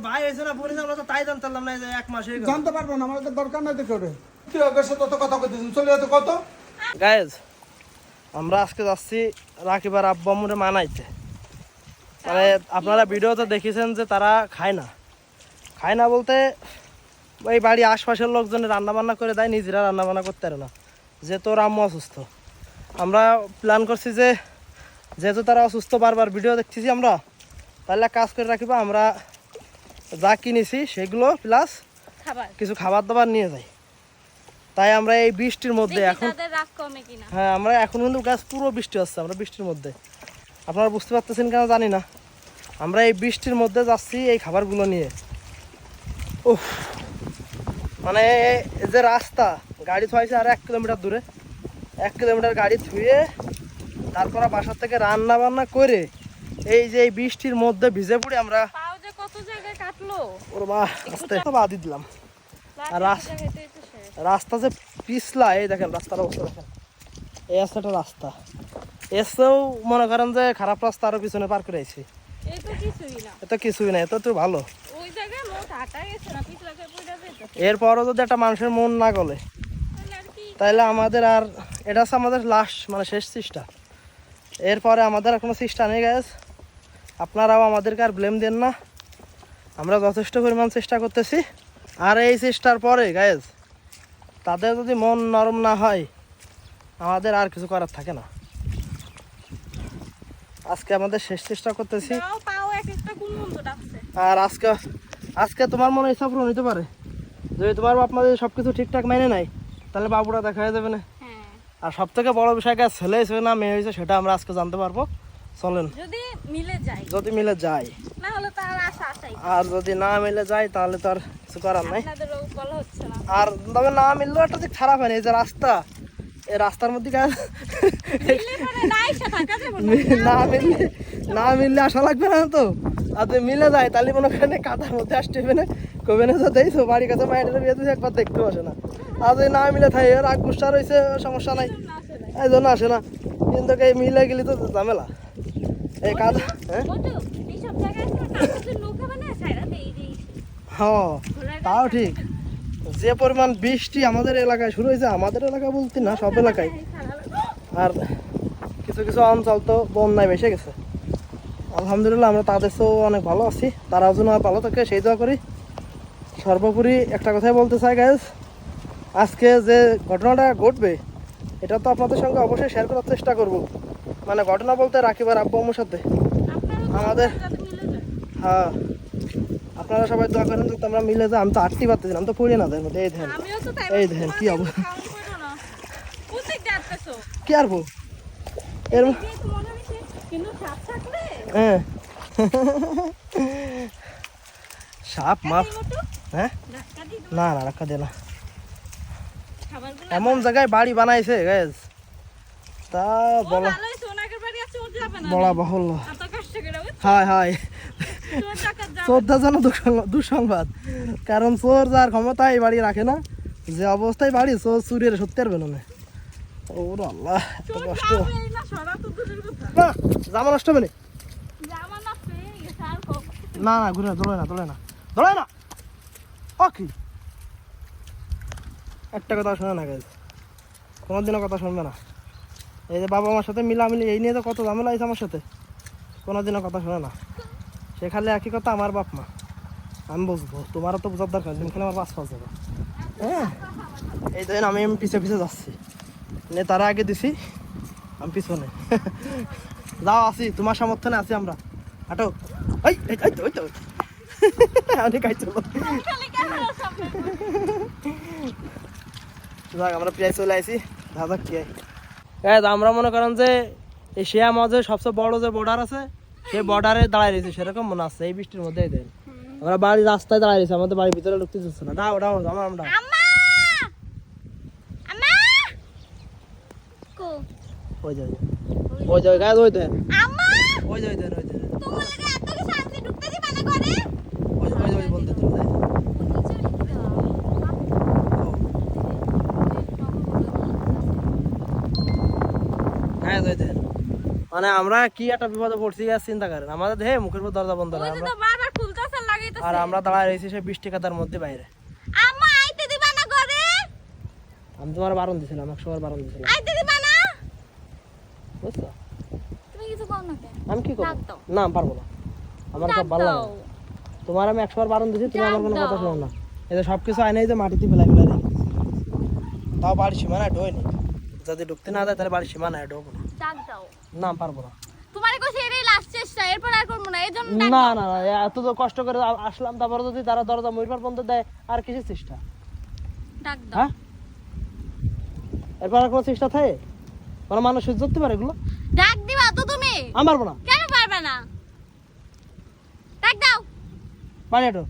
ভাই হয়েছে না পরে আমরা তো তাই জানতাম না যে 1 মাস হয়ে গেল। জানতে পারবো না, আমাদের দরকার নাই তো করে তুই ওর সাথে তো কথা কইতেছিস, চলে যেত কত। গাইজ আমরা আজকে যাচ্ছি রাকিবার আব্বু আম্মুরে মানাইতে। মানে আপনারা ভিডিওতে দেখেছেন যে তারা খায় না বলতে ওই বাড়ি আশপাশের লোকজনে রান্নাবান্না করে দেয়, নিজেরা রান্নাবান্না করতে পারে না, যেহেতু ওর আম্মু অসুস্থ। আমরা প্ল্যান করছি যে যেহেতু তারা অসুস্থ, বারবার ভিডিও দেখতেছি আমরা, তাহলে কাজ করে রাখিবা আমরা যা কিনেছি সেগুলো প্লাস কিছু খাবার দাবার নিয়ে যাই। তাই আমরা এই বৃষ্টির মধ্যে এখন হ্যাঁ আমরা এখন কিন্তু গাছ পুরো বৃষ্টি হচ্ছে, আমরা বৃষ্টির মধ্যে আপনারা বুঝতে পারতেছেন কেন জানি না, আমরা এই বৃষ্টির মধ্যে যাচ্ছি এই খাবারগুলো নিয়ে। উফ, মানে যে রাস্তা গাড়ি থুয়াইছে আর 1 কিলোমিটার দূরে, 1 কিলোমিটার গাড়ি থুয়ে তারপর বাসার থেকে রান্না বান্না করে এই যে এই বৃষ্টির মধ্যে ভিজে পড়ে আমরা ওর মা আস্তে বাদি দিলাম। আর রাস্তা যে পিছলা, এই দেখেন রাস্তার অবস্থা দেখেন, এই একটা রাস্তা এসেও মনে করেন যে খারাপ রাস্তা আরো পিছনে পার করে আইছি, এত কিছুই না, এত তো ভালো। এরপরও যদি একটা মানুষের মন না গলে তাহলে আমাদের আর এটা হচ্ছে আমাদের লাস্ট মানে শেষ চেষ্টা, এরপরে আমাদের আর কোনো চেষ্টা নেই গাইজ। আপনারাও আমাদেরকে আর ব্লেম দেন না, আমরা যথেষ্ট পরিমাণ চেষ্টা করতেছি। আর এই চেষ্টার পরে গাইজ তাদের যদি মন নরম না হয় আমাদের আর কিছু করার থাকে না। আজকে আমাদের শেষ চেষ্টা করতেছি। আর আজকে তোমার মনে ইচ্ছা পূরণ হইতে পারে, যদি তোমার বাপ মা যদি সবকিছু ঠিকঠাক মেনে নেয় তাহলে বাবুরা দেখা যাবে না। আর সব থেকে বড় বিষয় ছেলে হয়েছে না মেয়ে হয়েছে সেটা আমরা আজকে জানতে পারবো। চলেন, যদি মিলে যায়, আর যদি না মিলে যায় তাহলে তো আর কিছু করার নাই। আর তবে না মিললেও একটা দিক খারাপ হয় না, এই যে রাস্তা, এই রাস্তার মধ্যে না মিললে আসা লাগবে না তো। আর যদি মিলে যায় তাহলে মনে করেন কাদার মধ্যে আসতে হবে না, কবে না দেখছো বাড়ির কাছে মায়ের বিয়ে দিয়েছে একবার দেখতেও আসে না। আর যদি না মিলে থাকে রাগ গুসা রয়েছে সমস্যা নাই, এই জন্য আসে না। কিন্তু এই মিলে গেলে তো ঝামেলা এই কাদা। হ্যাঁ তাও ঠিক, যে পরিমাণ বৃষ্টি আমাদের এলাকায় শুরু হয়েছে, আমাদের এলাকা বলতে না সব এলাকায়, আর কিছু কিছু অঞ্চল তো বন্যায় ভেসে গেছে। আলহামদুলিল্লাহ আমরা তাদের চেয়েও অনেক ভালো আছি, তারাও যেন ভালো থাকে সেই দোয়া করি। সর্বোপরি একটা কথাই বলতে চাই গাইজ, আজকে যে ঘটনাটা ঘটবে এটা তো আপনাদের সঙ্গে অবশ্যই শেয়ার করার চেষ্টা করব। মানে ঘটনা বলতে রাকিবার আব্বু আম্মুর সাথে আমাদের, হ্যাঁ আপনারা সবাই দোয়া করেন তো আমরা মিলে যাই। আমি তো আটটি পারতেছি, আমি তো পড়ি না দেয় মধ্যে। এই ধ্যান কি অবস্থা, কি আরবো এর হ্যাঁ সাপ মাপ হ্যাঁ না না রাখা দে না, এমন জায়গায় বাড়ি বানাইছে গাইজ তা বলা বাহুল্য। হায় হায় শ্রদ্ধাজনক দুঃসংবাদ, কারণ চোর যার ক্ষমতা এই বাড়ি রাখে না, যে অবস্থায় বাড়ি চোর চুরিয়ে সত্যি পারবে না। ওর আল্লাহ এত কষ্ট, জামা নষ্ট হবে না না ঘুরে দোলে না ওকে। একটা কথা শোনে না গাইজ, কোনোদিনও কথা শুনবে না। এই যে বাবা আমার সাথে মিলামিলি এই নিয়ে তো কত ঝামেলা হয়েছে আমার সাথে, কোনোদিনও কথা শোনে না। সে খালি একই কথা, আমার বাপ মা আমি বুঝবো, তোমারও তো বোঝার দরকার, তুমি খালি আমার পাশ যাবে। হ্যাঁ এই দিন আমি পিছে যাচ্ছি, নে তারা আগে দিছি আমি পিছনে যাও আছি, তোমার সমর্থনে আছি আমরা। হাঁটো ওই তো আমরা প্রায় চলে আসি। দাদা কি আমরা মনে করেন যে এশিয়া মহাদেশের সবচেয়ে বড় যে বর্ডার আছে সেই বর্ডারে দাঁড়ায় রয়েছে সেরকম মনে আছে। এই বৃষ্টির মধ্যে দেন আমরা বাড়ির রাস্তায় দাঁড়ায় রয়েছি, আমাদের বাড়ির ভিতরে ঢুকতে চাচ্ছে না। দাও আমরা ওই যাই গায়ে ওই দেন ওই যাই বলতে হ্যাঁ দেন। মানে আমরা কি একটা বিপদে পড়ছি চিন্তা করেন, আমাদের মুখের উপর দরজা বন্ধ, আর আমরা দাঁড়ায় রয়েছি সে 20 টাকার মধ্যে বাইরে। আম্মা আইতে দিবা না ঘরে? আমি তোমার বারণ দিছিলাম, 100 বার বারণ দিছিলাম, আইতে দিবা না? বুঝছো? তুমি কিছু কও না কেন? আমি কি করব? ডাক দাও। না আমি পারবো না, আমার সব ভালো লাগে না। তোমার আমি 100 বার বারণ দিছি, তুমি আমার কোনো কথা শোনো না। এই যে সবকিছু আইনাই যে মাটিতে ফেলাই ফেলাই রেখে দিছি। তাও বাড়ির সীমানায় ঢোয়নি, যদি ঢুকতে না দেয় তাহলে বাড়ির সীমানায় ঢোকো না। ডাক দাও। না আমি পারবো না। তোমারে কইছি এটাই লাস্ট চেষ্টা, এরপর আর করব না। এজন্য ডাক না দাও। না না, এত তো কষ্ট করে আসলাম, তারপরে যদি তারা দরজা মইরবার বন্ধ দেয়, আর কিসের চেষ্টা? ডাক দাও। হ্যাঁ, এরপর আর কোনো চেষ্টা থাকে? কোনো মানুষ সহ্য করতে পারে এগুলো? ডাক দিবা তো তুমি? আমি পারবো না। কেন পারবে না? ডাক দাও। পারি এটো,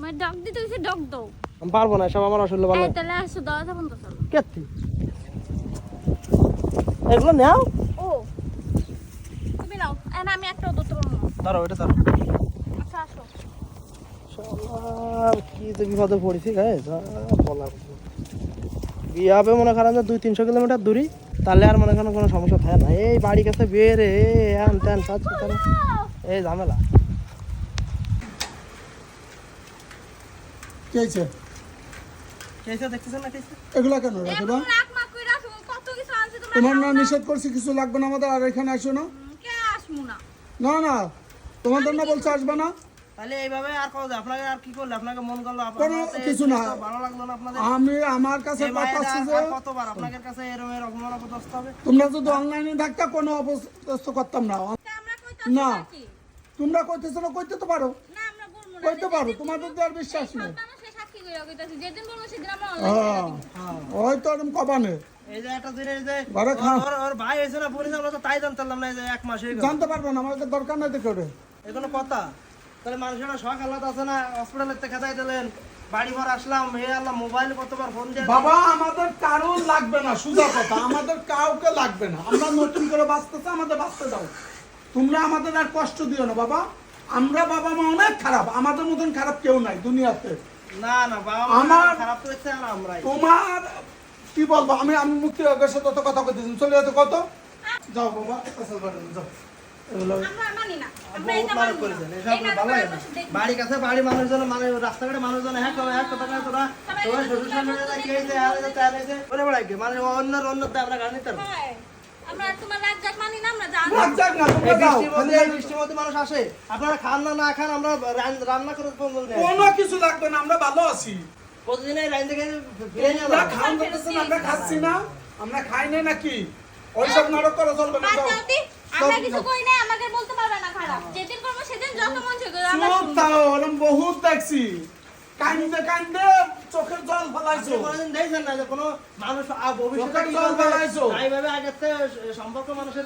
মানে ডাক দিতে কইছি, ডাক দাও। আমি পারবো না, সব আমার অসুবিধা ভালো এই তাহলে আসো, দরজা বন্ধ করো। কেতি এগুলো নেও। ও তুমি নাও, এন্ড আমি একটা ধরতে পারবো না। ধরো এটা ধরো। আচ্ছা আসো। শালা, কি তো বিপদে পড়েছি গায়ে, বলা বিয়ে হবে মনে করেন যে 200-300 কিলোমিটার দূরি, তাহলে আর মনে করেন কোনো সমস্যা থাকে না। এই বাড়ির কাছে বেরে হ্যান ত্যান সাথে এই ঝামেলা। কি হয়েছে? কেসে দেখতেছেন না কেসে? এগুলা কেন রাখে বা? এখন রাখ মা কই রাখো, কত কিছু আনছি তোমরা। তোমার না নিষেধ করছি কিছু লাগবে না আমাদের, আর এখানে আসো না। কে আসমু না। না না, তোমাদের না বলছে আসবে না। তাহলে এইভাবে আর কথা, আপনাকে আর কি করলে, আপনাকে মন করলো, কোনো কিছু না। ভালো লাগলো না আপনাদের? আমি আমার কাছে এই কথা মায়েরা আছে যে আর কতবার আপনাদের কাছে এরকম অপমান অপদস্থ হবে? তোমরা যদি অনলাইনে থাকতা কোনো অবস্থ করতাম না। তা আমরা কইতাছি না। নাকি? তোমরা কইতেছো না, কইতে তো পারো, না আমরা বলবো না। কইতে পারো, তোমাদের তো আর বিশ্বাস নেই। মানুষের সাক্ষী কইরা কইতাছি, যেদিন বলবো সেদিন আমরা অনলাইন হ্যাঁ, ওই তো এরকম কবানে এই যে একটা জিনিস যে ঘরে খা- ওর ভাই হয়েছে না, বোন হয়েছে, আমরা তো তাই জানতাম না, এই যে 1 মাস হয়ে গেল। জানতে পারবে না, আমাদের দরকার নাই দেখে ওরে। এগুলো কথা, তাহলে মানুষের শখ আলাদা আছে না? হসপিটালের থেকে যাই দিলেন, বাড়ি ঘর আসলাম, হে আল্লাহ, মোবাইল কতবার ফোন দিয়ে বাবা আমাদের কারণ লাগবে না, সোজা কথা, আমাদের কাউকে লাগবে না। আমরা নতুন করে বাঁচতেছে, আমাদের বাঁচতে দাও। তোমরা আমাদের আর কষ্ট দিও না বাবা। আমরা বাবা মা অনেক খারাপ, আমাদের মতন খারাপ কেউ নাই দুনিয়াতে। না না, বাবা আমার- খারাপ তো হচ্ছে, আর আমরাই। তোমার কি বলবো, আমি আমি মুক্তি হয়ে সাথে তো কথা কইতেছি, চলে যেতে কত যাও বাবা, আসল বাড়ি যাও। এগুলো আমরা মানি না। আমরা বহুত এটা নাটক মানি করেছেন, না। এসব এই নাটক ভালো লাগে না। আমরা দেখি। বাড়ির কাছে বাড়ি মানুষজন, মানে রাস্তাঘাটে মানুষজন হ্যাঁ কবে হ্যাঁ কথা কয় তোরা, তোমার শ্বশুর শাশুড়ি কি হয়েছে, আর হয়েছে, তার হয়েছে, ওরে বেড়াই কি, মানে অন্যর আমরা গান নিতে পারবো। হ্যাঁ। আমরা তোমার রাগ জাগ মানি না, আমরা জানি। রাগ যাক না, এই তোমরা যাও। বৃষ্টির মধ্যে, এই বৃষ্টির মধ্যে মানুষ আসে, আপনারা খান না না খান, আমরা রান্না করে কোনো কিছু লাগবে না, আমরা ভালো আছি। প্রতিদিন এই লাইন থেকে ফিরে নিয়ে আমরা যাবো। খাওয়ান করতেছি না, আমরা খাচ্ছি না, আমরা খাই না নাকি? ওইসব নাটক করে চলবে না, যাও। বাচ্চাটি, আমরা কিছু কই না, আমাকে বলতে পারবে না খারাপ। যেদিন করবো সেদিন যত মন চায় করো, আমরা চুপ শুনবো। থাকো, ওরম বহুত দেখছি। কান্দে কান্দে চোখের জল ফেলাইছো। আপনি কোনোদিন দেখছেন না যে কোনো মানুষ ভবিষ্যতে চোখের কি জল করবে? ফেলাইছো। এইভাবে আগের থেকে সম্পর্ক মানুষের